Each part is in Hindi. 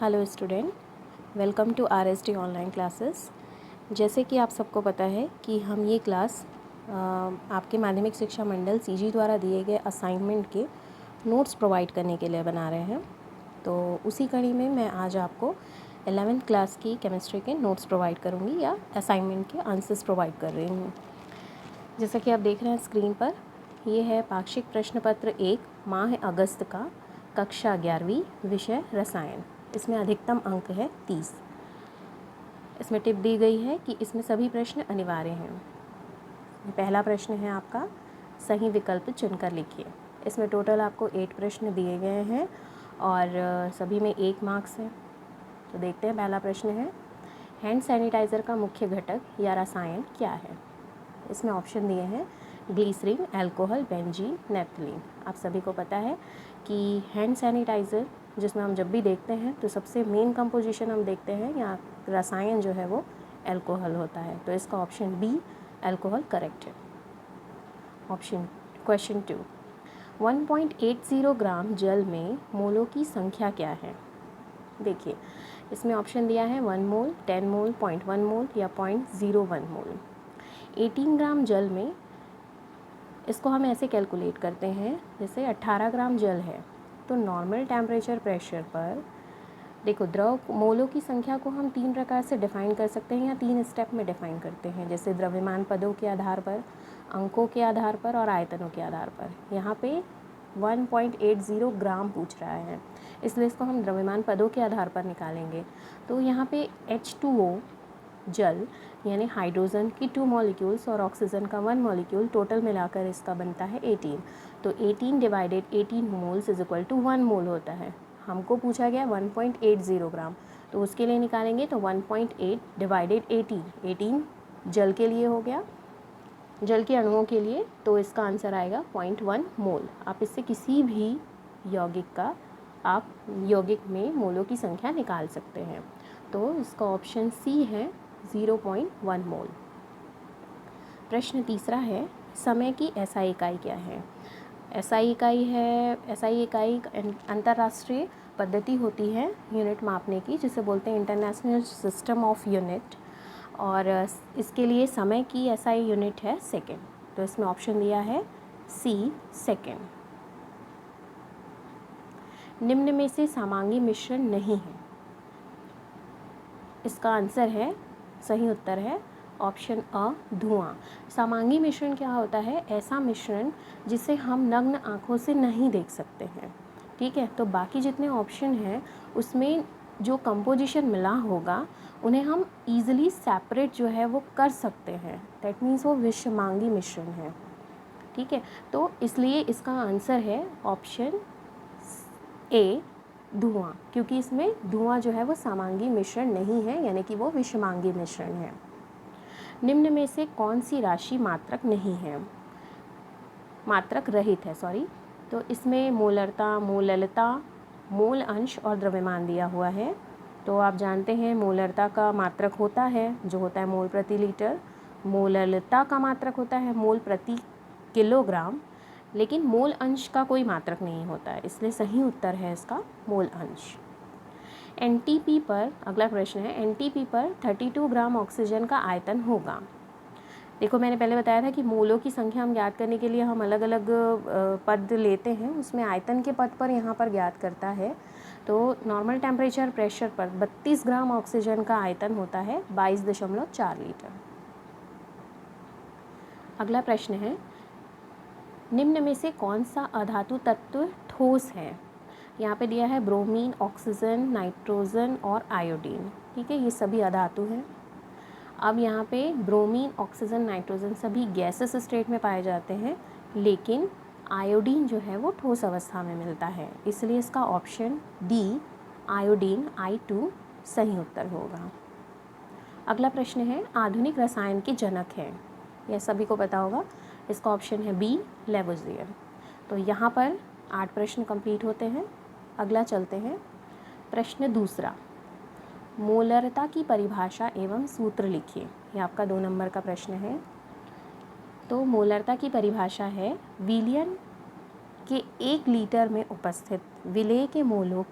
Hello student, welcome to RST online classes. जैसे कि आप सबको पता है कि हम ये क्लास आपके माध्यमिक शिक्षा मंडल CG द्वारा दिए गए असाइनमेंट के नोट्स प्रोवाइड करने के लिए बना रहे हैं। तो उसी कड़ी में मैं आज आपको 11th क्लास की केमिस्ट्री के नोट्स प्रोवाइड करूँगी या असाइनमेंट के आंसर्स प्रोवाइड कर रही हूँ। जैसा कि आप देख रहे हैं स्क्रीन पर, ये है पाक्षिक प्रश्न पत्र 1 माह अगस्त का, कक्षा 11वीं, विषय रसायन। इसमें अधिकतम अंक है 30। इसमें टिप दी गई है कि इसमें सभी प्रश्न अनिवार्य हैं। पहला प्रश्न है आपका, सही विकल्प चुनकर लिखिए। इसमें टोटल आपको 8 प्रश्न दिए गए हैं और सभी में 1 मार्क्स है। तो देखते हैं, पहला प्रश्न है, हैंड सैनिटाइज़र का मुख्य घटक या रसायन क्या है। इसमें ऑप्शन दिए हैं ग्लीसरीन, अल्कोहल, बेंजीन, नेफ्थलीन। आप सभी को पता है कि हैंड सैनिटाइज़र जिसमें हम जब भी देखते हैं तो सबसे मेन कंपोजिशन हम देखते हैं या रसायन जो है वो अल्कोहल होता है। तो इसका ऑप्शन बी अल्कोहल करेक्ट है। क्वेश्चन 2, 1.80 ग्राम जल में मोलों की संख्या क्या है। देखिए, इसमें ऑप्शन दिया है 1 मोल, 10 मोल, 0.1 मोल या 0.01 मोल। 18 ग्राम जल में इसको हम ऐसे कैलकुलेट करते हैं, जैसे 18 ग्राम जल है तो नॉर्मल टेम्परेचर प्रेशर पर, देखो द्रव मोलों की संख्या को हम 3 प्रकार से डिफ़ाइन कर सकते हैं या 3 स्टेप में डिफ़ाइन करते हैं, जैसे द्रव्यमान पदों के आधार पर, अंकों के आधार पर और आयतनों के आधार पर। यहाँ पे 1.80 ग्राम पूछ रहा है, इसलिए इसको हम द्रव्यमान पदों के आधार पर निकालेंगे। तो यहाँ पे H2O जल यानी हाइड्रोजन की 2 मॉलिक्यूल्स और ऑक्सीजन का 1 मॉलिक्यूल, टोटल मिलाकर इसका बनता है 18। तो 18 divided 18 moles is equal to 1 mole होता है। हमको पूछा गया 1.80 ग्राम, तो उसके लिए निकालेंगे तो 1.8 डिवाइडेड 18 जल के लिए हो गया, जल के अणुओं के लिए, तो इसका आंसर आएगा 0.1 मोल। आप इससे किसी भी यौगिक का आप यौगिक में मोलों की संख्या निकाल सकते हैं। तो इसका ऑप्शन सी है 0.1 मोल। प्रश्न तीसरा है, समय की SI इकाई क्या है। SI इकाई अंतर्राष्ट्रीय पद्धति होती है यूनिट मापने की, जिसे बोलते हैं इंटरनेशनल सिस्टम ऑफ यूनिट, और इसके लिए समय की SI यूनिट है सेकेंड। तो इसमें ऑप्शन दिया है सी सेकेंड। निम्न में से समांगी मिश्रण नहीं है। इसका आंसर है, सही उत्तर है ऑप्शन अ, धुआं। समांगी मिश्रण क्या होता है, ऐसा मिश्रण जिसे हम नग्न आँखों से नहीं देख सकते हैं। ठीक है, तो बाकी जितने ऑप्शन हैं उसमें जो कंपोजिशन मिला होगा उन्हें हम ईजिली सेपरेट जो है वो कर सकते हैं। दैट मीन्स वो विषमांगी मिश्रण है। ठीक है, तो इसलिए इसका आंसर है ऑप्शन ए, धुआं, क्योंकि इसमें धुआं जो है वो समांगी मिश्रण नहीं है, यानी कि वो विषमांगी मिश्रण है। निम्न में से कौन सी राशि मात्रक नहीं है, मात्रक रहित है, सॉरी। तो इसमें मोलरता, मोललता, मोल अंश और द्रव्यमान दिया हुआ है। तो आप जानते हैं मोलरता का मात्रक होता है जो होता है मोल प्रति लीटर, मोललता का मात्रक होता है मोल प्रति किलोग्राम, लेकिन मोल अंश का कोई मात्रक नहीं होता है, इसलिए सही उत्तर है इसका मोल अंश। NTP पर, अगला प्रश्न है, NTP पर 32 ग्राम ऑक्सीजन का आयतन होगा। देखो, मैंने पहले बताया था कि मोलों की संख्या हम ज्ञात करने के लिए हम अलग अलग पद लेते हैं, उसमें आयतन के पद पर यहाँ पर ज्ञात करता है। तो नॉर्मल टेम्परेचर प्रेशर पर 32 ग्राम ऑक्सीजन का आयतन होता है 22.4 लीटर। अगला प्रश्न है, निम्न में से कौन सा अधातु तत्व ठोस है। यहाँ पे दिया है ब्रोमीन, ऑक्सीजन, नाइट्रोजन और आयोडीन। ठीक है, ये सभी अधातु हैं। अब यहाँ पे ब्रोमीन, ऑक्सीजन, नाइट्रोजन सभी गैसेस स्टेट में पाए जाते हैं, लेकिन आयोडीन जो है वो ठोस अवस्था में मिलता है, इसलिए इसका ऑप्शन डी आयोडीन I2 सही उत्तर होगा। अगला प्रश्न है, आधुनिक रसायन के जनक हैं, यह सभी को पता होगा। इसका ऑप्शन है बी लेवोजियर। तो यहाँ पर 8 प्रश्न कंप्लीट होते हैं। अगला चलते हैं, प्रश्न दूसरा, मोलरता की परिभाषा एवं सूत्र लिखिए। ये आपका 2 नंबर का प्रश्न है। तो मोलरता की परिभाषा है, विलयन के 1 लीटर में उपस्थित विलेय के मोलों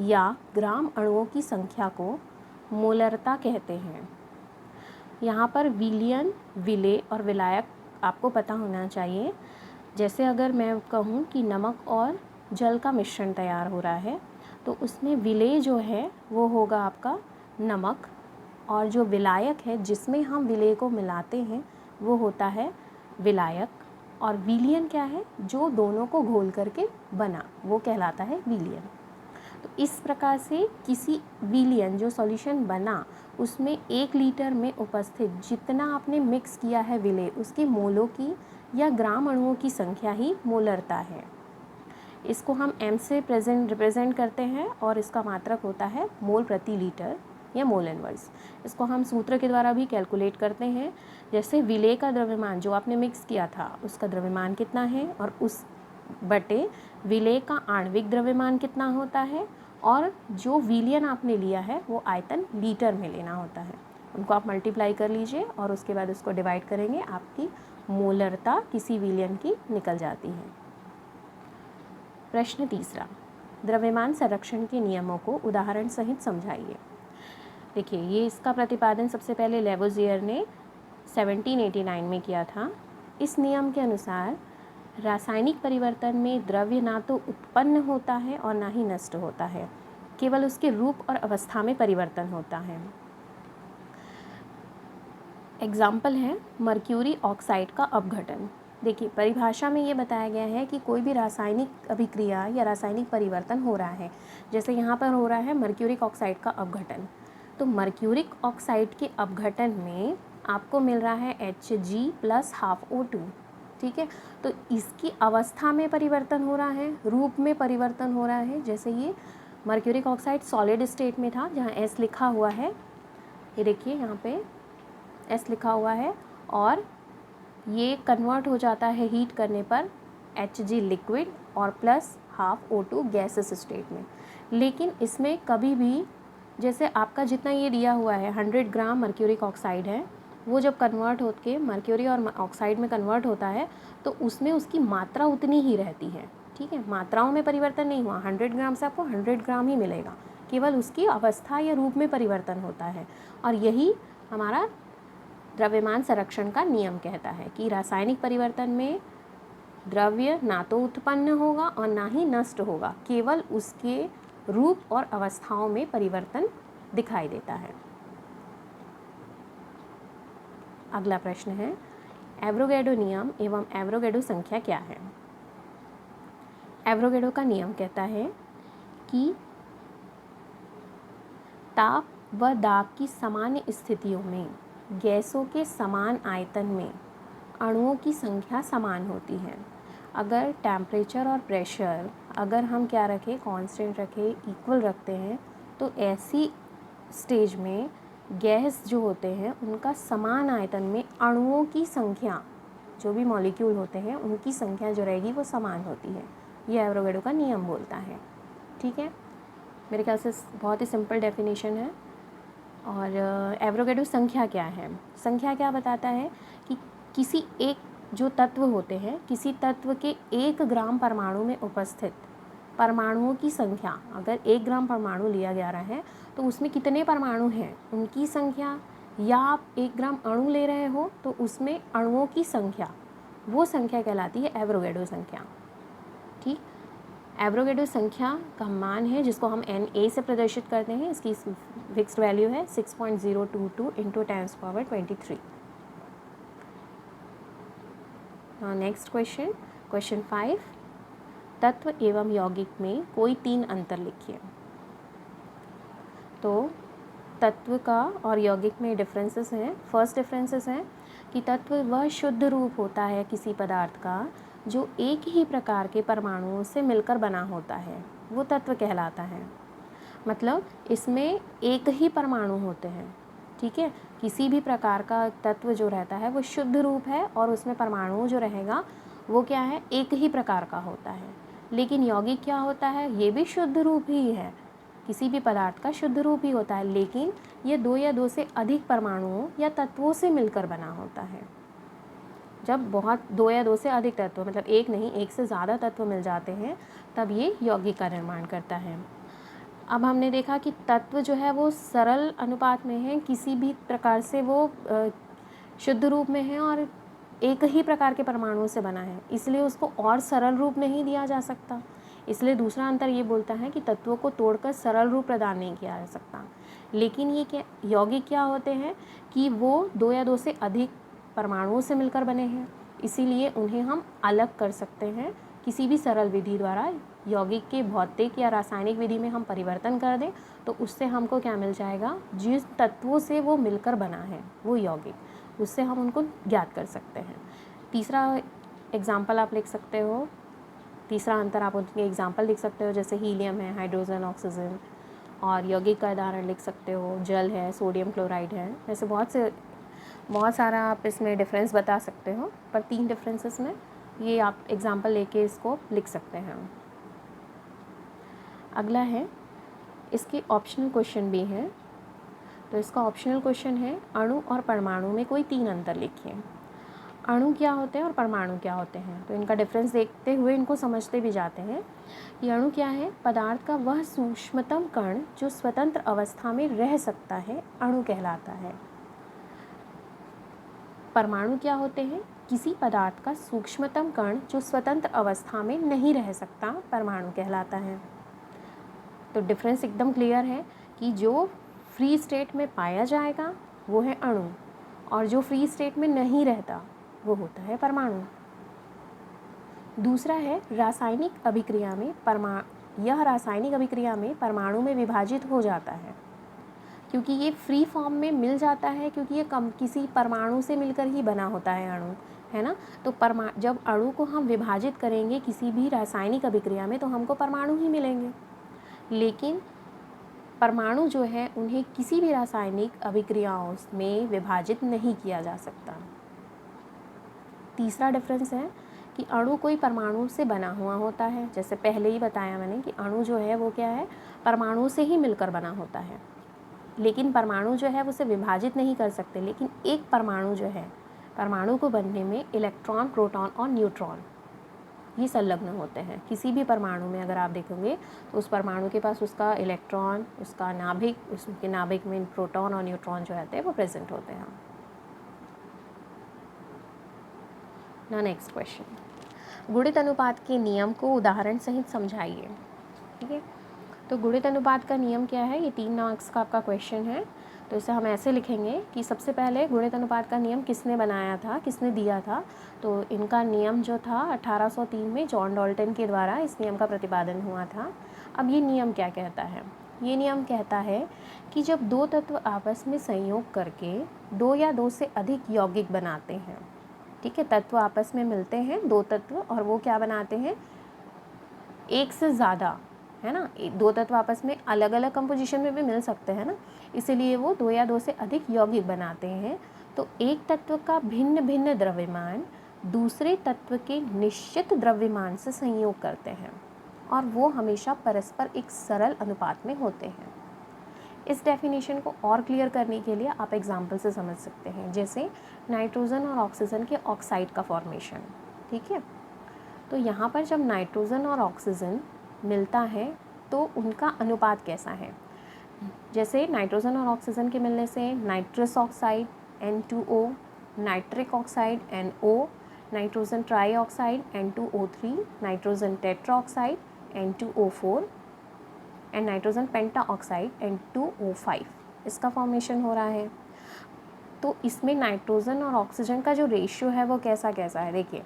या ग्राम अणुओं की संख्या को मोलरता कहते हैं। यहाँ पर विलयन, विलेय और विलायक आपको पता होना चाहिए। जैसे अगर मैं कहूँ कि नमक और जल का मिश्रण तैयार हो रहा है तो उसमें विलेय जो है वो होगा आपका नमक, और जो विलायक है जिसमें हम विलेय को मिलाते हैं वो होता है विलायक, और विलयन क्या है, जो दोनों को घोल करके बना वो कहलाता है विलयन। तो इस प्रकार से किसी विलयन जो सॉल्यूशन बना उसमें 1 लीटर में उपस्थित जितना आपने मिक्स किया है विलेय उसके मोलों की या ग्राम अणुओं की संख्या ही मोलरता है। इसको हम m से रिप्रेजेंट करते हैं और इसका मात्रक होता है मोल प्रति लीटर या मोल इनवर्स। इसको हम सूत्र के द्वारा भी कैलकुलेट करते हैं। जैसे विलेय का द्रव्यमान जो आपने मिक्स किया था उसका द्रव्यमान कितना है और उस बटे विलेय का आणविक द्रव्यमान कितना होता है, और जो विलयन आपने लिया है वो आयतन लीटर में लेना होता है। उनको आप मल्टीप्लाई कर लीजिए और उसके बाद उसको डिवाइड करेंगे, आपकी मोलरता किसी विलयन की निकल जाती है। प्रश्न तीसरा, द्रव्यमान संरक्षण के नियमों को उदाहरण सहित समझाइए। देखिए, ये इसका प्रतिपादन सबसे पहले लेवोजियर ने 1789 में किया था। इस नियम के अनुसार रासायनिक परिवर्तन में द्रव्य ना तो उत्पन्न होता है और ना ही नष्ट होता है, केवल उसके रूप और अवस्था में परिवर्तन होता है। एग्जाम्पल है मर्क्यूरी ऑक्साइड का अपघटन। देखिए, परिभाषा में ये बताया गया है कि कोई भी रासायनिक अभिक्रिया या रासायनिक परिवर्तन हो रहा है, जैसे यहाँ पर हो रहा है मर्क्यूरिक ऑक्साइड का अपघटन। तो मर्क्यूरिक ऑक्साइड के अपघटन में आपको मिल रहा है Hg + ½ O2, ठीक है। तो इसकी अवस्था में परिवर्तन हो रहा है, रूप में परिवर्तन हो रहा है। जैसे ये मर्क्यूरिक ऑक्साइड सॉलिड स्टेट में था जहाँ S लिखा हुआ है, ये देखिए यहाँ पे S लिखा हुआ है, और ये कन्वर्ट हो जाता है हीट करने पर Hg लिक्विड और + ½ O2 गैसेस स्टेट में। लेकिन इसमें कभी भी, जैसे आपका जितना ये दिया हुआ है 100 ग्राम मर्क्यूरिक ऑक्साइड है, वो जब कन्वर्ट होके मर्क्यूरी और ऑक्साइड में कन्वर्ट होता है तो उसमें उसकी मात्रा उतनी ही रहती है, ठीक है। मात्राओं में परिवर्तन नहीं हुआ, 100 ग्राम से आपको 100 ग्राम ही मिलेगा, केवल उसकी अवस्था या रूप में परिवर्तन होता है। और यही हमारा द्रव्यमान संरक्षण का नियम कहता है कि रासायनिक परिवर्तन में द्रव्य ना तो उत्पन्न होगा और ना ही नष्ट होगा, केवल उसके रूप और अवस्थाओं में परिवर्तन दिखाई देता है। अगला प्रश्न है, एवोगैड्रो नियम एवं एवोगैड्रो संख्या क्या है। एवोगैड्रो का नियम कहता है कि ताप व दाब की सामान्य स्थितियों में गैसों के समान आयतन में अणुओं की संख्या समान होती है। अगर टेम्परेचर और प्रेशर अगर हम क्या रखें, कांस्टेंट रखें, इक्वल रखते हैं, तो ऐसी स्टेज में गैस जो होते हैं उनका समान आयतन में अणुओं की संख्या, जो भी मॉलिक्यूल होते हैं उनकी संख्या जो रहेगी वो समान होती है। ये एवोगैड्रो का नियम बोलता है, ठीक है। मेरे ख्याल से बहुत ही सिंपल डेफिनेशन है। और एवोगैड्रो संख्या क्या है, संख्या क्या बताता है कि किसी एक जो तत्व होते हैं, किसी तत्व के 1 ग्राम परमाणु में उपस्थित परमाणुओं की संख्या, अगर 1 ग्राम परमाणु लिया जा रहा है तो उसमें कितने परमाणु हैं उनकी संख्या, या आप 1 ग्राम अणु ले रहे हो तो उसमें अणुओं की संख्या, वो संख्या कहलाती है एवोगैड्रो संख्या, ठीक। एवोगैड्रो संख्या का मान है जिसको हम Na से प्रदर्शित करते हैं। इसकी फिक्स्ड वैल्यू है 6.022 × 10⁻23। नेक्स्ट क्वेश्चन, क्वेश्चन 5, तत्व एवं यौगिक में कोई 3 अंतर लिखिए। तो तत्व का और यौगिक में डिफरेंसेस हैं। फर्स्ट डिफरेंसेस हैं कि तत्व वह शुद्ध रूप होता है किसी पदार्थ का जो एक ही प्रकार के परमाणुओं से मिलकर बना होता है, वो तत्व कहलाता है। मतलब इसमें एक ही परमाणु होते हैं, ठीक है। किसी भी प्रकार का तत्व जो रहता है वो शुद्ध रूप है और उसमें परमाणु जो रहेगा वो क्या है, एक ही प्रकार का होता है। लेकिन यौगिक क्या होता है, ये भी शुद्ध रूप ही है, किसी भी पदार्थ का शुद्ध रूप ही होता है, लेकिन ये 2 या 2 से अधिक परमाणुओं या तत्वों से मिलकर बना होता है। जब बहुत 2 या 2 से अधिक तत्व, मतलब एक नहीं, एक से ज़्यादा तत्व मिल जाते हैं, तब ये यौगिक का निर्माण करता है। अब हमने देखा कि तत्व जो है वो सरल अनुपात में है, किसी भी प्रकार से वो शुद्ध रूप में है और एक ही प्रकार के परमाणुओं से बना है, इसलिए उसको और सरल रूप नहीं दिया जा सकता। इसलिए दूसरा अंतर ये बोलता है कि तत्वों को तोड़कर सरल रूप प्रदान नहीं किया जा सकता। लेकिन ये क्या यौगिक क्या होते हैं कि वो 2 या 2 से अधिक परमाणुओं से मिलकर बने हैं, इसीलिए उन्हें हम अलग कर सकते हैं किसी भी सरल विधि द्वारा। यौगिक के भौतिक या रासायनिक विधि में हम परिवर्तन कर दें तो उससे हमको क्या मिल जाएगा, जिस तत्वों से वो मिलकर बना है वो यौगिक, उससे हम उनको ज्ञात कर सकते हैं। तीसरा एग्जाम्पल आप लिख सकते हो, तीसरा अंतर आप उनके एग्जाम्पल लिख सकते हो, जैसे हीलियम है, हाइड्रोजन, ऑक्सीजन। और यौगिक का उदाहरण लिख सकते हो, जल है, सोडियम क्लोराइड है। ऐसे बहुत सारा आप इसमें डिफरेंस बता सकते हो, पर 3 डिफरेंसेस में ये आप एग्जाम्पल लेके इसको लिख सकते हैं। अगला है, इसके ऑप्शनल क्वेश्चन भी है। तो इसका ऑप्शनल क्वेश्चन है, अणु और परमाणु में कोई 3 अंतर लिखिए। अणु क्या होते हैं और परमाणु क्या होते हैं, तो इनका डिफरेंस देखते हुए इनको समझते भी जाते हैं। कि अणु क्या है, पदार्थ का वह सूक्ष्मतम कण जो स्वतंत्र अवस्था में रह सकता है, अणु कहलाता है। परमाणु क्या होते हैं, किसी पदार्थ का सूक्ष्मतम कण जो स्वतंत्र अवस्था में नहीं रह सकता, परमाणु कहलाता है। तो डिफरेंस एकदम क्लियर है कि जो फ्री स्टेट में पाया जाएगा वो है अणु, और जो फ्री स्टेट में नहीं रहता वो होता है परमाणु। दूसरा है, रासायनिक अभिक्रिया में यह रासायनिक अभिक्रिया में परमाणु में विभाजित हो जाता है, क्योंकि ये फ्री फॉर्म में मिल जाता है, क्योंकि ये किसी परमाणु से मिलकर ही बना होता है अणु, है ना। तो जब अणु को हम विभाजित करेंगे किसी भी रासायनिक अभिक्रिया में तो हमको परमाणु ही मिलेंगे, लेकिन परमाणु जो है उन्हें किसी भी रासायनिक अभिक्रियाओं में विभाजित नहीं किया जा सकता। तीसरा डिफरेंस है कि अणु कोई परमाणु से बना हुआ होता है, जैसे पहले ही बताया मैंने कि अणु जो है वो क्या है, परमाणु से ही मिलकर बना होता है, लेकिन परमाणु जो है उसे विभाजित नहीं कर सकते। लेकिन एक परमाणु जो है, परमाणु को बनने में इलेक्ट्रॉन, प्रोटॉन और न्यूट्रॉन ये संलग्न होते हैं। किसी भी परमाणु में अगर आप देखेंगे तो उस परमाणु के पास उसका इलेक्ट्रॉन, उसका नाभिक, उसके नाभिक में प्रोटॉन और न्यूट्रॉन जो रहते हैं वो प्रेजेंट होते हैं। ना नेक्स्ट क्वेश्चन, गुणित अनुपात के नियम को उदाहरण सहित समझाइए। ठीक है, तो गुणित अनुपात का नियम क्या है, ये 3 मार्क्स का आपका क्वेश्चन है। तो इसे हम ऐसे लिखेंगे कि सबसे पहले गुणित अनुपात का नियम किसने बनाया था, किसने दिया था। तो इनका नियम जो था 1803 में जॉन डाल्टन के द्वारा इस नियम का प्रतिपादन हुआ था। अब ये नियम क्या कहता है, ये नियम कहता है कि जब 2 तत्व आपस में संयोग करके 2 या 2 से अधिक यौगिक बनाते हैं, ठीक है, तत्व आपस में मिलते हैं 2 तत्व और वो क्या बनाते हैं, एक से ज़्यादा, है ना। 2 तत्व आपस में अलग अलग कंपोजिशन में भी मिल सकते हैं ना, इसीलिए वो 2 या 2 से अधिक यौगिक बनाते हैं। तो एक तत्व का भिन्न भिन्न द्रव्यमान दूसरे तत्व के निश्चित द्रव्यमान से संयोग करते हैं और वो हमेशा परस्पर एक सरल अनुपात में होते हैं। इस डेफिनेशन को और क्लियर करने के लिए आप एग्जाम्पल से समझ सकते हैं, जैसे नाइट्रोजन और ऑक्सीजन के ऑक्साइड का फॉर्मेशन। ठीक है, तो यहाँ पर जब नाइट्रोजन और ऑक्सीजन मिलता है तो उनका अनुपात कैसा है, जैसे नाइट्रोजन और ऑक्सीजन के मिलने से nitrous oxide N2O, nitric oxide NO, nitrogen try oxide N2O3, nitrogen tetra oxide N2O4 and nitrogen penta oxide N2O5, इसका फॉर्मेशन हो रहा है। तो इसमें नाइट्रोजन और ऑक्सीजन का जो रेशियो है वो कैसा कैसा है, देखिए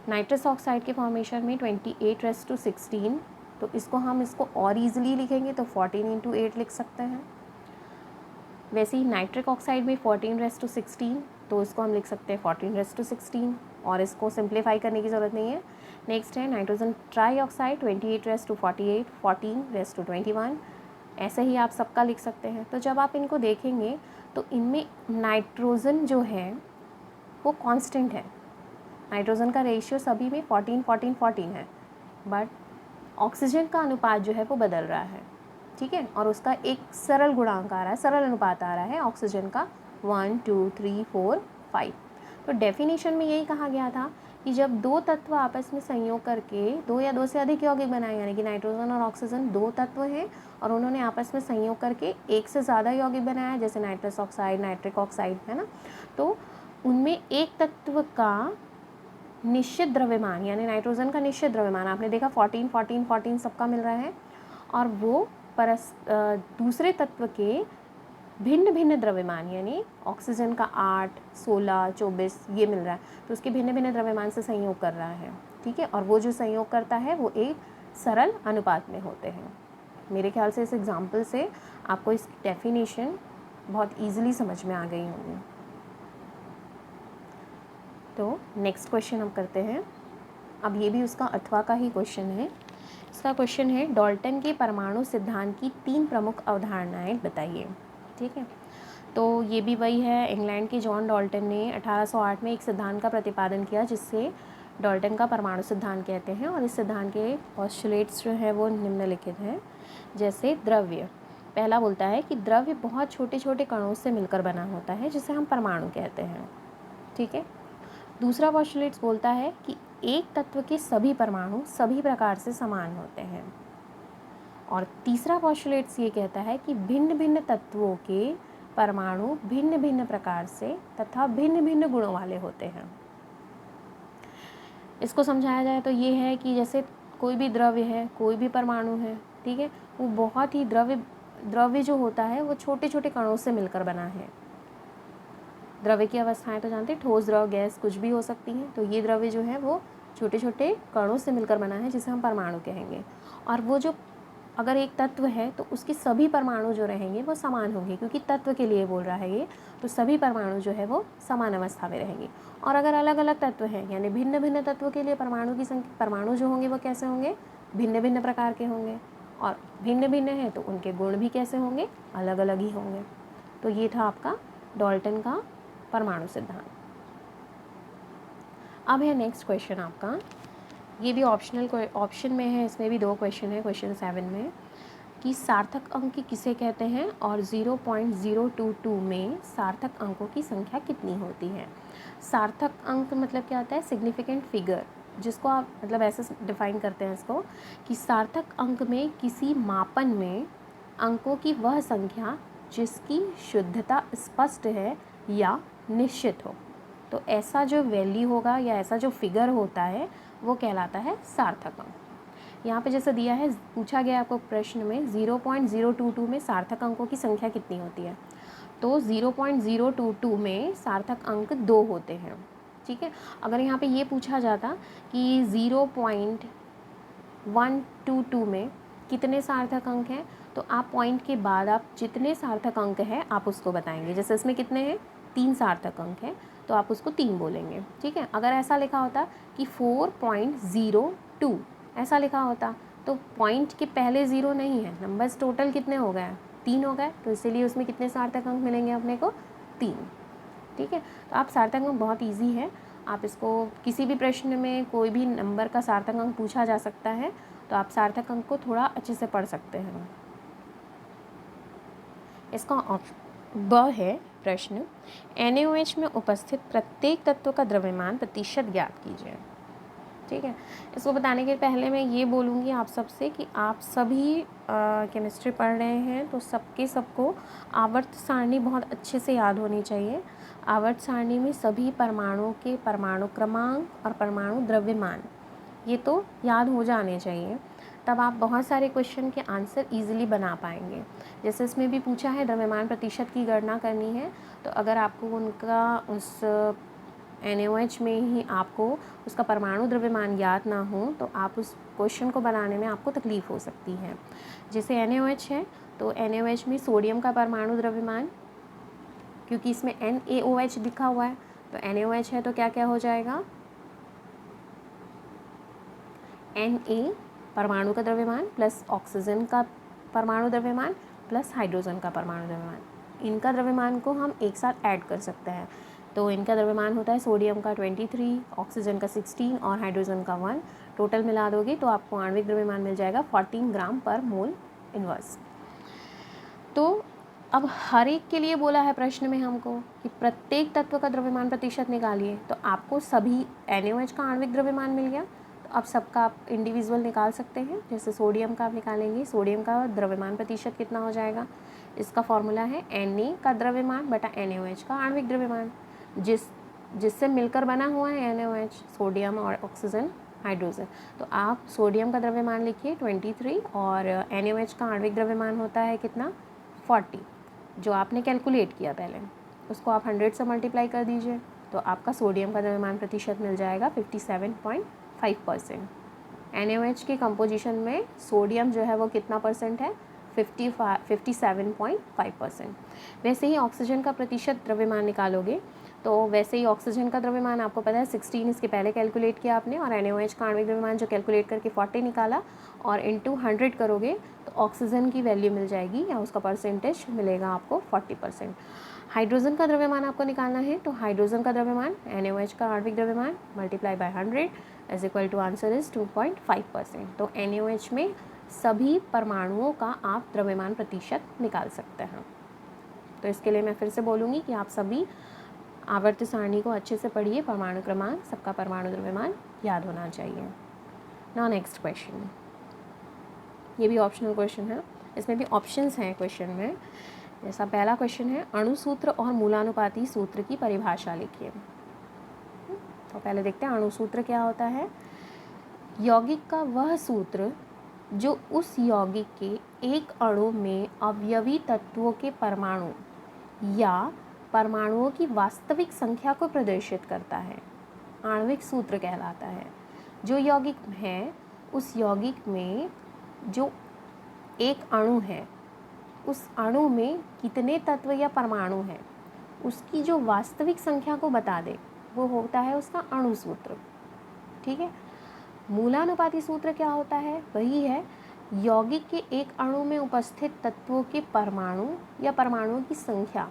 नाइट्रस ऑक्साइड के फॉर्मेशन में 28:16, तो इसको और ईजिली लिखेंगे तो 14 × 8 लिख सकते हैं। वैसे ही नाइट्रिक ऑक्साइड में 14:16, तो इसको हम लिख सकते हैं 14:16 और इसको सिंप्लीफाई करने की ज़रूरत नहीं है। नेक्स्ट है नाइट्रोजन ट्राई ऑक्साइड 28:48, 14:21, ऐसे ही आप सबका लिख सकते हैं। तो जब आप इनको देखेंगे तो इनमें नाइट्रोजन जो है वो कांस्टेंट है, नाइट्रोजन का रेशियो सभी में 14 है, बट ऑक्सीजन का अनुपात जो है वो बदल रहा है। ठीक है, और उसका एक सरल गुणांक आ रहा है, सरल अनुपात आ रहा है ऑक्सीजन का 1, 2, 3, 4, 5। तो डेफिनेशन में यही कहा गया था कि जब दो तत्व आपस में संयोग करके दो या दो से अधिक यौगिक बनाए, यानी कि नाइट्रोजन और ऑक्सीजन दो तत्व हैं और उन्होंने आपस में संयोग करके एक से ज़्यादा यौगिक बनाया, जैसे नाइट्रस ऑक्साइड, नाइट्रिक ऑक्साइड, है ना, तो उनमें एक तत्व का निश्चित द्रव्यमान, यानी नाइट्रोजन का निश्चित द्रव्यमान आपने देखा 14 14 14 सबका मिल रहा है, और वो दूसरे तत्व के भिन्न भिन्न द्रव्यमान, यानी ऑक्सीजन का 8 16 24 ये मिल रहा है, तो उसके भिन्न भिन्न द्रव्यमान से संयोग कर रहा है, ठीक है। और वो जो संयोग करता है वो एक सरल अनुपात में होते हैं। मेरे ख्याल से इस एग्जाम्पल से आपको इसकी डेफिनेशन बहुत ईजिली समझ में आ गई होगी। तो नेक्स्ट क्वेश्चन हम करते हैं। अब ये भी उसका अथवा का ही क्वेश्चन है। इसका क्वेश्चन है, डाल्टन के परमाणु सिद्धांत की 3 प्रमुख अवधारणाएं बताइए। ठीक है, तो ये भी वही है, इंग्लैंड के जॉन डाल्टन ने 1808 में एक सिद्धांत का प्रतिपादन किया जिससे डाल्टन का परमाणु सिद्धांत कहते हैं। और इस सिद्धांत के पोस्टुलेट्स जो है वो निम्नलिखित हैं। जैसे द्रव्य, पहला बोलता है कि द्रव्य बहुत छोटे छोटे कणों से मिलकर बना होता है जिसे हम परमाणु कहते हैं। ठीक है, दूसरा पोस्टुलेट्स बोलता है कि एक तत्व के सभी परमाणु सभी प्रकार से समान होते हैं। और तीसरा पोस्टुलेट्स ये कहता है कि भिन्न भिन्न तत्वों के परमाणु भिन्न भिन्न प्रकार से तथा भिन्न भिन्न गुणों वाले होते हैं। इसको समझाया जाए तो ये है कि जैसे कोई भी द्रव्य है, कोई भी परमाणु है, ठीक है, वो बहुत ही द्रव्य जो होता है वो छोटे छोटे कणों से मिलकर बना है। द्रव्य की अवस्थाएं तो जानते हैं, ठोस, द्रव, गैस कुछ भी हो सकती हैं। तो ये द्रव्य जो है वो छोटे छोटे कणों से मिलकर बना है जिसे हम परमाणु कहेंगे। और वो जो अगर एक तत्व है तो उसके सभी परमाणु जो रहेंगे वो समान होंगे, क्योंकि तत्व के लिए बोल रहा है ये, तो सभी परमाणु जो है वो समान अवस्था में रहेंगे। और अगर अलग अलग तत्व हैं, यानी भिन्न भिन्न तत्वों के लिए परमाणु जो होंगे वो कैसे होंगे, भिन्न भिन्न प्रकार के होंगे। और भिन्न भिन्न है तो उनके गुण भी कैसे होंगे, अलग अलग ही होंगे। तो ये था आपका डाल्टन का परमाणु सिद्धांत। अब है नेक्स्ट क्वेश्चन आपका, ये भी ऑप्शन में है, इसमें भी 2 क्वेश्चन है। क्वेश्चन 7 में कि सार्थक अंक किसे कहते हैं और 0.022 में सार्थक अंकों की संख्या कितनी होती है। सार्थक अंक मतलब क्या होता है, सिग्निफिकेंट फिगर, जिसको आप मतलब ऐसे डिफाइन करते हैं इसको कि सार्थक अंक में किसी मापन में अंकों की वह संख्या जिसकी शुद्धता स्पष्ट है या निश्चित हो। तो ऐसा जो वैल्यू होगा या ऐसा जो फिगर होता है वो कहलाता है सार्थक अंक। यहाँ पे जैसे दिया है, पूछा गया आपको प्रश्न में 0.022 में सार्थक अंकों की संख्या कितनी होती है, तो 0.022 में सार्थक अंक 2 होते हैं। ठीक है, अगर यहाँ पे ये पूछा जाता कि 0.122 में कितने सार्थक अंक हैं, तो आप पॉइंट के बाद आप जितने सार्थक अंक हैं आप उसको बताएंगे। जैसे इसमें कितने हैं, 3 सार्थक अंक हैं, तो आप उसको 3 बोलेंगे। ठीक है, अगर ऐसा लिखा होता कि 4.02 ऐसा लिखा होता तो पॉइंट के पहले 0 नहीं है, नंबर्स टोटल कितने हो गए, 3 हो गए, तो इसीलिए उसमें कितने सार्थक अंक मिलेंगे अपने को, 3। ठीक है, तो आप सार्थक अंक बहुत ईजी है, आप इसको किसी भी प्रश्न में कोई भी नंबर का सार्थक अंक पूछा जा सकता है, तो आप सार्थक अंक को थोड़ा अच्छे से पढ़ सकते हैं। इसका ऑप्शन ब है प्रश्न, NaOH में उपस्थित प्रत्येक तत्व का द्रव्यमान प्रतिशत ज्ञात कीजिए। ठीक है, इसको बताने के पहले मैं ये बोलूँगी आप सबसे कि आप सभी केमिस्ट्री पढ़ रहे हैं तो सबको आवर्त सारणी बहुत अच्छे से याद होनी चाहिए। आवर्त सारणी में सभी परमाणुओं के परमाणु क्रमांक और परमाणु द्रव्यमान ये तो याद हो जाने चाहिए, तब आप बहुत सारे क्वेश्चन के आंसर इजीली बना पाएंगे। जैसे इसमें भी पूछा है द्रव्यमान प्रतिशत की गणना करनी है, तो अगर आपको उनका उस NaOH में ही आपको उसका परमाणु द्रव्यमान याद ना हो तो आप उस क्वेश्चन को बनाने में आपको तकलीफ़ हो सकती है। जैसे NaOH है तो NaOH में सोडियम का परमाणु द्रव्यमान, क्योंकि इसमें NaOH लिखा हुआ है तो NaOH है तो क्या क्या हो जाएगा, Na परमाणु का द्रव्यमान प्लस ऑक्सीजन का परमाणु द्रव्यमान प्लस हाइड्रोजन का परमाणु द्रव्यमान, इनका द्रव्यमान को हम एक साथ ऐड कर सकते हैं। तो इनका द्रव्यमान होता है सोडियम का 23, ऑक्सीजन का 16 और हाइड्रोजन का 1। टोटल मिला दोगे तो आपको आणविक द्रव्यमान मिल जाएगा 14 ग्राम पर मोल इनवर्स। तो अब हर एक के लिए बोला है प्रश्न में हमको कि प्रत्येक तत्व का द्रव्यमान प्रतिशत निकालिए, तो आपको सभी NaOH का आणविक द्रव्यमान मिल गया। तो अब सबका आप इंडिविजुअल निकाल सकते हैं। जैसे सोडियम का आप निकालेंगे, सोडियम का द्रव्यमान प्रतिशत कितना हो जाएगा, इसका फॉर्मूला है Na का द्रव्यमान बटा NaOH का आणविक द्रव्यमान, जिससे मिलकर बना हुआ है NaOH, सोडियम और ऑक्सीजन हाइड्रोजन। तो आप सोडियम का द्रव्यमान लिखिए 23 और NaOH का आणविक द्रव्यमान होता है कितना, 40, जो आपने कैलकुलेट किया पहले, उसको आप 100 से मल्टीप्लाई कर दीजिए, तो आपका सोडियम का द्रव्यमान प्रतिशत मिल जाएगा 57.5%। NaOH के कंपोजिशन में सोडियम जो है वो कितना परसेंट है, 57.5%। वैसे ही ऑक्सीजन का प्रतिशत द्रव्यमान निकालोगे, तो वैसे ही ऑक्सीजन का द्रव्यमान आपको पता है 16 इसके पहले कैलकुलेट किया आपने, और NaOH का आणविक द्रव्यमान जो कैलकुलेट करके 40 निकाला और इंटू 100 करोगे तो ऑक्सीजन की वैल्यू मिल जाएगी, या उसका परसेंटेज मिलेगा आपको 40%। हाइड्रोजन का द्रव्यमान आपको निकालना है, तो हाइड्रोजन का द्रव्यमान NaOH का आणविक द्रव्यमान multiply by 100 is equal to answer is 2.5%। तो NaOH में सभी परमाणुओं का आप द्रव्यमान प्रतिशत निकाल सकते हैं। तो इसके लिए मैं फिर से बोलूँगी कि आप सभी आवर्त सारणी को अच्छे से पढ़िए, परमाणु क्रमांक, सबका परमाणु द्रव्यमान याद होना चाहिए। नाउ नेक्स्ट क्वेश्चन, ये भी ऑप्शनल क्वेश्चन है, इसमें भी ऑप्शंस हैं क्वेश्चन में। जैसा पहला क्वेश्चन है, अणुसूत्र और मूलानुपाती सूत्र की परिभाषा लिखिए। तो पहले देखते हैं अणुसूत्र क्या होता है। यौगिक का वह सूत्र जो उस यौगिक के एक अणु में अवयवी तत्वों के परमाणु या परमाणुओं की वास्तविक संख्या को प्रदर्शित करता है, आणविक सूत्र कहलाता है। जो यौगिक है, उस यौगिक में जो एक अणु है, उस अणु में कितने तत्व या परमाणु हैं, उसकी जो वास्तविक संख्या को बता दे, वो होता है उसका अणु सूत्र। ठीक है। मूलानुपाती सूत्र क्या होता है, वही है यौगिक के एक अणु में उपस्थित तत्वों के परमाणु या परमाणुओं की संख्या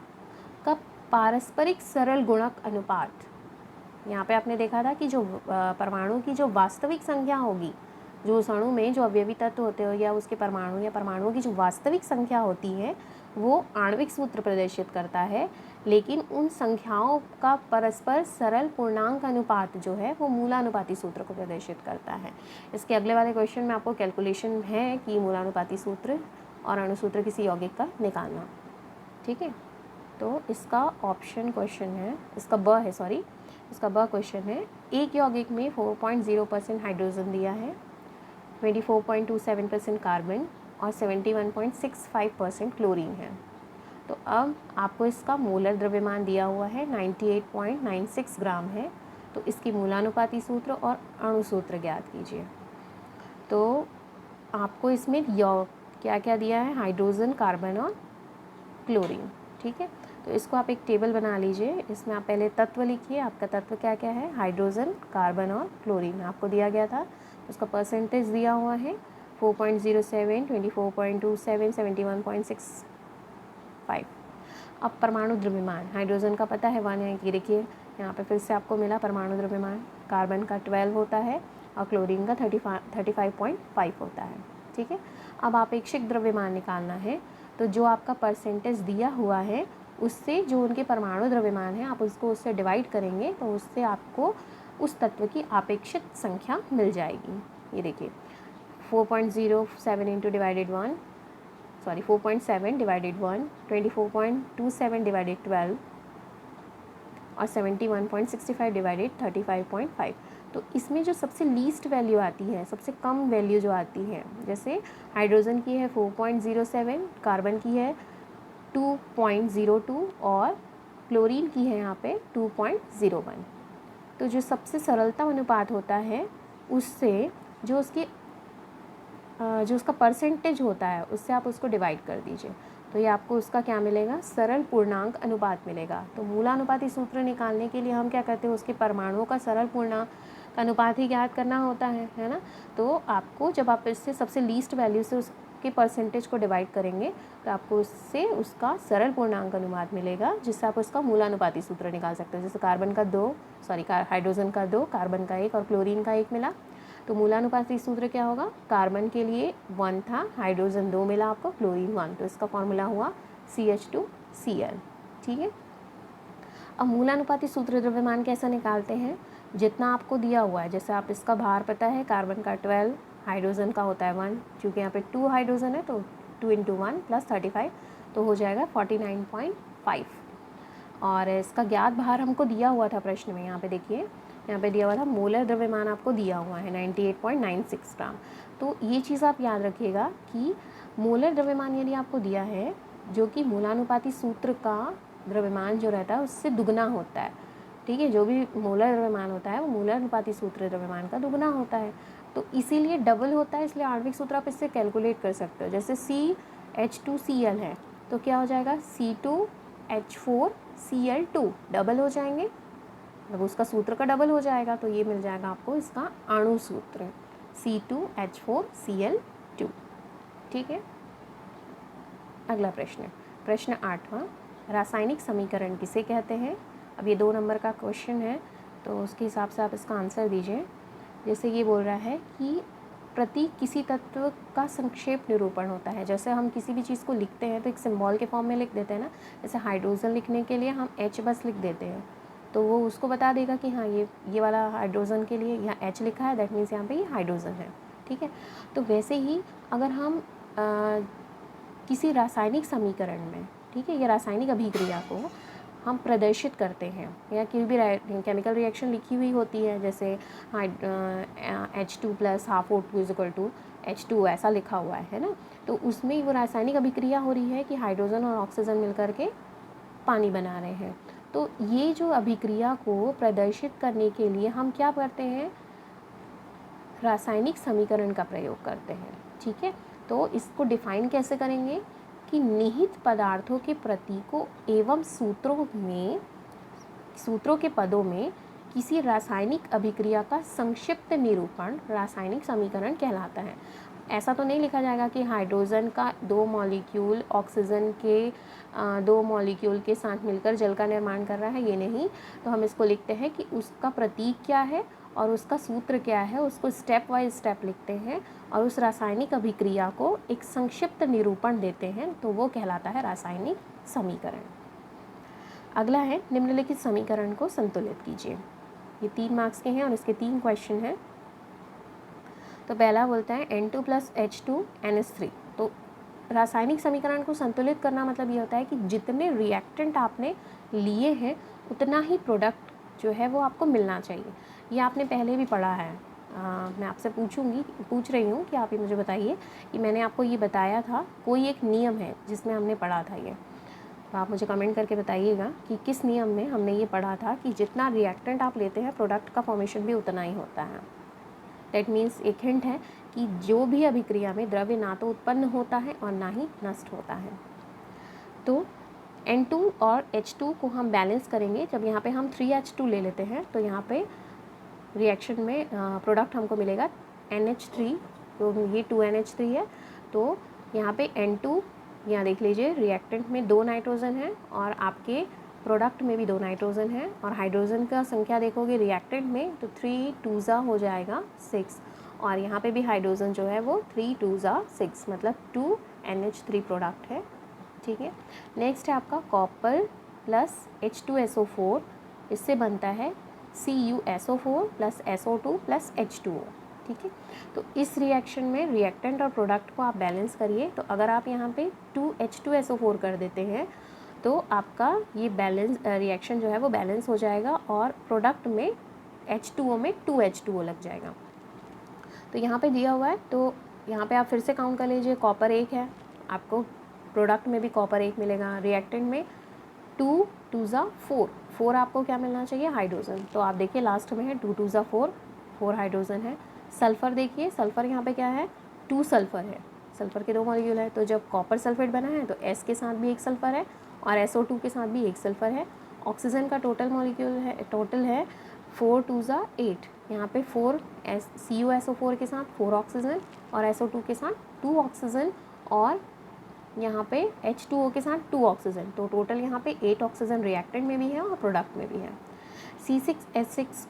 का पारस्परिक सरल गुणक अनुपात। यहाँ पे आपने देखा था कि जो परमाणु की जो वास्तविक संख्या होगी, जो उस अणु में जो अवयवी तत्व होते हो या उसके परमाणु या परमाणुओं की जो वास्तविक संख्या होती है, वो आणविक सूत्र प्रदर्शित करता है। लेकिन उन संख्याओं का परस्पर सरल पूर्णांक अनुपात जो है वो मूलानुपाती सूत्र को प्रदर्शित करता है। इसके अगले वाले क्वेश्चन में आपको कैलकुलेशन है कि मूलानुपाती सूत्र और अणुसूत्र किसी यौगिक का निकालना। ठीक है। तो इसका ऑप्शन क्वेश्चन है, इसका ब क्वेश्चन है, एक यौगिक में 4.0% हाइड्रोजन दिया है, 24.27% कार्बन और 71.65% क्लोरीन है। तो अब आपको इसका मोलर द्रव्यमान दिया हुआ है 98.96 ग्राम है। तो इसकी मूलानुपाती सूत्र और अणु सूत्र ज्ञात कीजिए। तो आपको इसमें क्या क्या दिया है, हाइड्रोजन, कार्बन और क्लोरीन। ठीक है। तो इसको आप एक टेबल बना लीजिए, इसमें आप पहले तत्व लिखिए, आपका तत्व क्या क्या है, हाइड्रोजन, कार्बन और क्लोरीन आपको दिया गया था। उसका परसेंटेज दिया हुआ है 4.07, 24.27, 71.65। अब परमाणु द्रव्यमान, हाइड्रोजन का पता है 1 है कि देखिए यहाँ पे फिर से आपको मिला परमाणु द्रव्यमान, कार्बन का 12 होता है और क्लोरीन का 35.5 होता है। ठीक है। अब आपेक्षिक द्रव्यमान निकालना है, तो जो आपका परसेंटेज दिया हुआ है उससे जो उनके परमाणु द्रव्यमान है आप उसको उससे डिवाइड करेंगे, तो उससे आपको उस तत्व की आपेक्षिक संख्या मिल जाएगी। ये देखिए 4.07 इंटू डिवाइडेड 1, 4.7 डिवाइडेड 1, 24.27 डिवाइडेड 12 और 71.65 डिवाइडेड 35.5। तो इसमें जो सबसे लीस्ट वैल्यू आती है, सबसे कम वैल्यू जो आती है, जैसे हाइड्रोजन की है 4.07, कार्बन की है 2.02 और क्लोरीन की है यहाँ पे 2.01। तो जो सबसे सरलतम अनुपात होता है उससे जो उसका परसेंटेज होता है उससे आप उसको डिवाइड कर दीजिए, तो ये आपको उसका क्या मिलेगा, सरल पूर्णांक अनुपात मिलेगा। तो मूलानुपाती सूत्र निकालने के लिए हम क्या करते हैं, उसके परमाणुओं का सरल पूर्णांक अनुपात ही ज्ञात करना होता है ना। तो आपको जब आप इससे सबसे लीस्ट वैल्यू से उसके परसेंटेज को डिवाइड करेंगे तो आपको उससे उसका सरल पूर्णांक अनुपात मिलेगा, जिससे आप उसका मूलानुपाती सूत्र निकाल सकते हो। जैसे हाइड्रोजन का 2, कार्बन का 1 और क्लोरीन का 1 मिला, तो मूलानुपाती सूत्र क्या होगा, कार्बन के लिए 1 था, हाइड्रोजन 2 मिला आपको, क्लोरीन 1, तो इसका फॉर्मूला हुआ CH2Cl, ठीक है। अब मूलानुपाती सूत्र द्रव्यमान कैसे निकालते हैं, जितना आपको दिया हुआ है, जैसे आप इसका भार पता है, कार्बन का 12, हाइड्रोजन का होता है 1, क्योंकि यहाँ पे 2 हाइड्रोजन है तो 2 × 1 + 35 तो हो जाएगा 49.5। और इसका ज्ञात भार हमको दिया हुआ था प्रश्न में, यहाँ पे देखिए, यहाँ पे दिया हुआ था मोलर द्रव्यमान आपको दिया हुआ है 98.96 ग्राम। तो ये चीज़ आप याद रखिएगा कि मोलर द्रव्यमान यदि आपको दिया है, जो कि मूलानुपाती सूत्र का द्रव्यमान जो रहता है उससे दुगना होता है, ठीक है। जो भी मोलर द्रव्यमान होता है वो मूलानुपाती सूत्र द्रव्यमान का दुगना होता है, तो इसीलिए डबल होता है। इसलिए आणविक सूत्र आप इससे कैलकुलेट कर सकते हो। जैसे CH2Cl है तो क्या हो जाएगा, C2H4Cl2 डबल हो जाएंगे, मतलब उसका सूत्र का डबल हो जाएगा, तो ये मिल जाएगा आपको इसका अणु सूत्र C2H4Cl2, ठीक है। अगला प्रश्न, प्रश्न 8वां, रासायनिक समीकरण किसे कहते हैं। अब ये 2 नंबर का क्वेश्चन है, तो उसके हिसाब से आप इसका आंसर दीजिए। जैसे ये बोल रहा है कि प्रतीक किसी तत्व का संक्षेप निरूपण होता है। जैसे हम किसी भी चीज़ को लिखते हैं तो एक सिंबल के फॉर्म में लिख देते हैं ना, जैसे हाइड्रोजन लिखने के लिए हम H बस लिख देते हैं, तो वो उसको बता देगा कि हाँ ये वाला हाइड्रोजन के लिए यहाँ H लिखा है, दैट मीन्स यहाँ पे ये हाइड्रोजन है, ठीक है। तो वैसे ही अगर हम किसी रासायनिक समीकरण में, ठीक है, या रासायनिक अभिक्रिया को हम प्रदर्शित करते हैं, या कोई भी केमिकल रिएक्शन लिखी हुई होती है, जैसे H2 + ½ O2 = H2 ऐसा लिखा हुआ है ना, तो उसमें वो रासायनिक अभिक्रिया हो रही है कि हाइड्रोजन और ऑक्सीजन मिलकर के पानी बना रहे हैं। तो ये जो अभिक्रिया को प्रदर्शित करने के लिए हम क्या करते हैं, रासायनिक समीकरण का प्रयोग करते हैं, ठीक है। तो इसको डिफाइन कैसे करेंगे कि निहित पदार्थों के प्रतीकों एवं सूत्रों के पदों में किसी रासायनिक अभिक्रिया का संक्षिप्त निरूपण रासायनिक समीकरण कहलाता है। ऐसा तो नहीं लिखा जाएगा कि हाइड्रोजन का 2 मॉलिक्यूल ऑक्सीजन के 2 मॉलिक्यूल के साथ मिलकर जल का निर्माण कर रहा है, ये नहीं। तो हम इसको लिखते हैं कि उसका प्रतीक क्या है और उसका सूत्र क्या है, उसको स्टेप बाय स्टेप लिखते हैं और उस रासायनिक अभिक्रिया को एक संक्षिप्त निरूपण देते हैं, तो वो कहलाता है रासायनिक समीकरण। अगला है, निम्नलिखित समीकरण को संतुलित कीजिए। ये 3 मार्क्स के हैं और इसके 3 क्वेश्चन हैं। तो पहला बोलता है N2 + H2 NH3। तो रासायनिक समीकरण को संतुलित करना मतलब ये होता है कि जितने रिएक्टेंट आपने लिए हैं उतना ही प्रोडक्ट जो है वो आपको मिलना चाहिए। ये आपने पहले भी पढ़ा है। मैं आपसे पूछ रही हूँ कि आप ये मुझे बताइए कि मैंने आपको ये बताया था, कोई एक नियम है जिसमें हमने पढ़ा था ये, तो आप मुझे कमेंट करके बताइएगा कि किस नियम में हमने ये पढ़ा था कि जितना रिएक्टेंट आप लेते हैं प्रोडक्ट का फॉर्मेशन भी उतना ही होता है। दैट मीन्स एक हिंट है कि जो भी अभिक्रिया में द्रव्य ना तो उत्पन्न होता है और ना ही नष्ट होता है। तो N2 और H2 को हम बैलेंस करेंगे। जब यहाँ पे हम 3H2 ले लेते हैं तो यहाँ पे रिएक्शन में प्रोडक्ट हमको मिलेगा NH3, तो ये 2NH3 है। तो यहाँ पे N2, यहाँ देख लीजिए, रिएक्टेंट में 2 नाइट्रोजन है और आपके प्रोडक्ट में भी 2 नाइट्रोजन है, और हाइड्रोजन का संख्या देखोगे रिएक्टेंट में तो 3 2 हो जाएगा 6, और यहाँ पे भी हाइड्रोजन जो है वो 3 2 6, मतलब 2NH3 प्रोडक्ट है, ठीक है। नेक्स्ट है आपका कॉपर + H2SO4, इससे बनता है CuSO4 + SO2 + H2O, ठीक है। तो इस रिएक्शन में रिएक्टेंट और प्रोडक्ट को आप बैलेंस करिए। तो अगर आप यहाँ पे 2H2SO4 कर देते हैं तो आपका ये बैलेंस रिएक्शन जो है वो बैलेंस हो जाएगा और प्रोडक्ट में H2O में 2H2O लग जाएगा। तो यहाँ पे दिया हुआ है, तो यहाँ पे आप फिर से काउंट कर लीजिए, कॉपर 1 है, आपको प्रोडक्ट में भी कॉपर 1 मिलेगा, रिएक्टेंट में 2 2 4 आपको क्या मिलना चाहिए, हाइड्रोजन। तो आप देखिए लास्ट में है 2 2 4 हाइड्रोजन है। सल्फ़र देखिए, सल्फ़र यहाँ पे क्या है, 2 सल्फ़र है, सल्फ़र के 2 मॉलिक्यूल है। तो जब कॉपर सल्फेट बना है तो S के साथ भी 1 सल्फ़र है और SO2 के साथ भी 1 सल्फ़र है। ऑक्सीजन का टोटल है 4 2 8, यहाँ पे 4 CuSO4 के साथ 4 ऑक्सीजन और SO2 के साथ 2 ऑक्सीजन और यहाँ पे H2O के साथ 2 ऑक्सीजन। तो टोटल यहाँ पे 8 ऑक्सीजन रिएक्टेंट में भी है और प्रोडक्ट में भी है। C6H6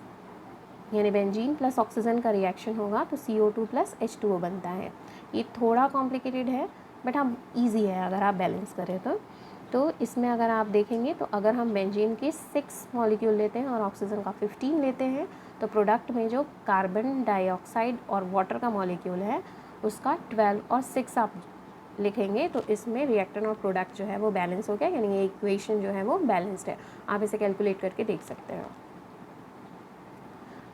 यानी बेंजीन + ऑक्सीजन का रिएक्शन होगा तो CO2 + H2O बनता है। ये थोड़ा कॉम्प्लिकेटेड है, बट हाँ ईजी है अगर आप बैलेंस करें तो इसमें अगर आप देखेंगे तो अगर हम बेंजीन के 6 मॉलिक्यूल लेते हैं और ऑक्सीजन का 15 लेते हैं तो प्रोडक्ट में जो कार्बन डाइऑक्साइड और वाटर का मॉलिक्यूल है उसका 12 और 6 आप लिखेंगे तो इसमें रिएक्टेंट और प्रोडक्ट जो है वो बैलेंस हो गया, यानी ये इक्वेशन जो है वो बैलेंस्ड है। आप इसे कैलकुलेट करके देख सकते हो।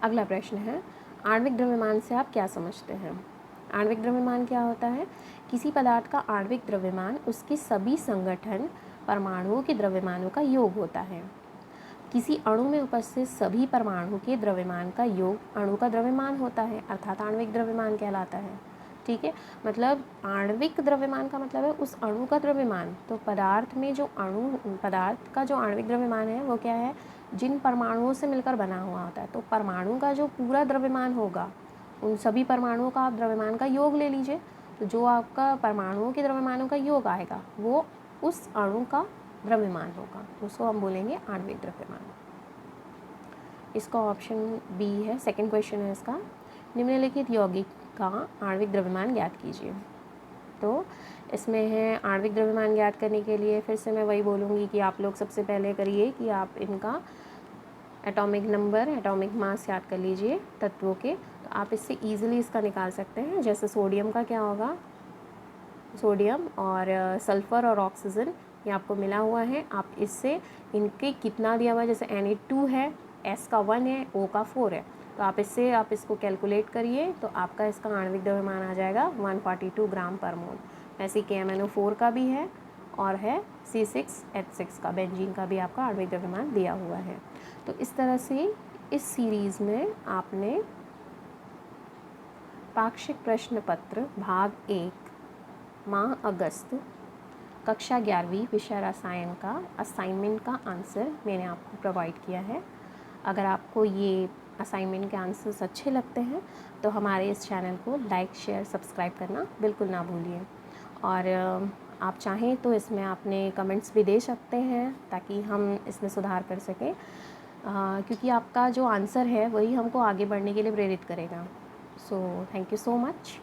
अगला प्रश्न है, आणविक द्रव्यमान से आप क्या समझते हैं? आणविक द्रव्यमान क्या होता है? किसी पदार्थ का आणविक द्रव्यमान उसके सभी संगठन परमाणुओं के द्रव्यमानों का योग होता है। किसी अणु में उपस्थित सभी परमाणु के द्रव्यमान का योग अणु का द्रव्यमान होता है, अर्थात आणविक द्रव्यमान कहलाता है। ठीक है, मतलब आणविक द्रव्यमान का मतलब है उस अणु का द्रव्यमान। तो पदार्थ में जो पदार्थ का जो आणविक द्रव्यमान है वो क्या है? जिन परमाणुओं से मिलकर बना हुआ होता है। तो परमाणु का जो पूरा द्रव्यमान होगा, उन सभी परमाणुओं का आप द्रव्यमान का योग ले लीजिए, तो जो आपका परमाणुओं के द्रव्यमानों का योग आएगा वो उस अणु का द्रव्यमान होगा, उसको हम बोलेंगे आणविक द्रव्यमान। इसका ऑप्शन बी है, सेकंड क्वेश्चन है इसका, निम्नलिखित यौगिक का आणविक द्रव्यमान ज्ञात कीजिए। तो इसमें है आणविक द्रव्यमान ज्ञात करने के लिए फिर से मैं वही बोलूँगी कि आप लोग सबसे पहले करिए कि आप इनका एटॉमिक नंबर, एटॉमिक मास याद कर लीजिए तत्वों के, तो आप इससे ईजिली इसका निकाल सकते हैं। जैसे सोडियम का क्या होगा, सोडियम और सल्फ़र और ऑक्सीजन ये आपको मिला हुआ है, आप इससे इनके कितना दिया हुआ है, जैसे Na2 है, S का 1 है, O का 4 है, तो आप इसको कैलकुलेट करिए तो आपका इसका आणविक द्रव्यमान आ जाएगा 142 ग्राम पर मोल। ऐसे KMnO4 का भी है और है C6H6 का, बेंजीन का भी आपका आणविक द्रव्यमान दिया हुआ है। तो इस तरह से इस सीरीज़ में आपने पाक्षिक प्रश्न पत्र भाग 1 माह अगस्त कक्षा 11वीं विषय रसायन का असाइनमेंट का आंसर मैंने आपको प्रोवाइड किया है। अगर आपको ये असाइनमेंट के आंसर्स अच्छे लगते हैं तो हमारे इस चैनल को लाइक, शेयर, सब्सक्राइब करना बिल्कुल ना भूलिए। और आप चाहें तो इसमें अपने कमेंट्स भी दे सकते हैं ताकि हम इसमें सुधार कर सकें, क्योंकि आपका जो आंसर है वही हमको आगे बढ़ने के लिए प्रेरित करेगा। So thank you so much.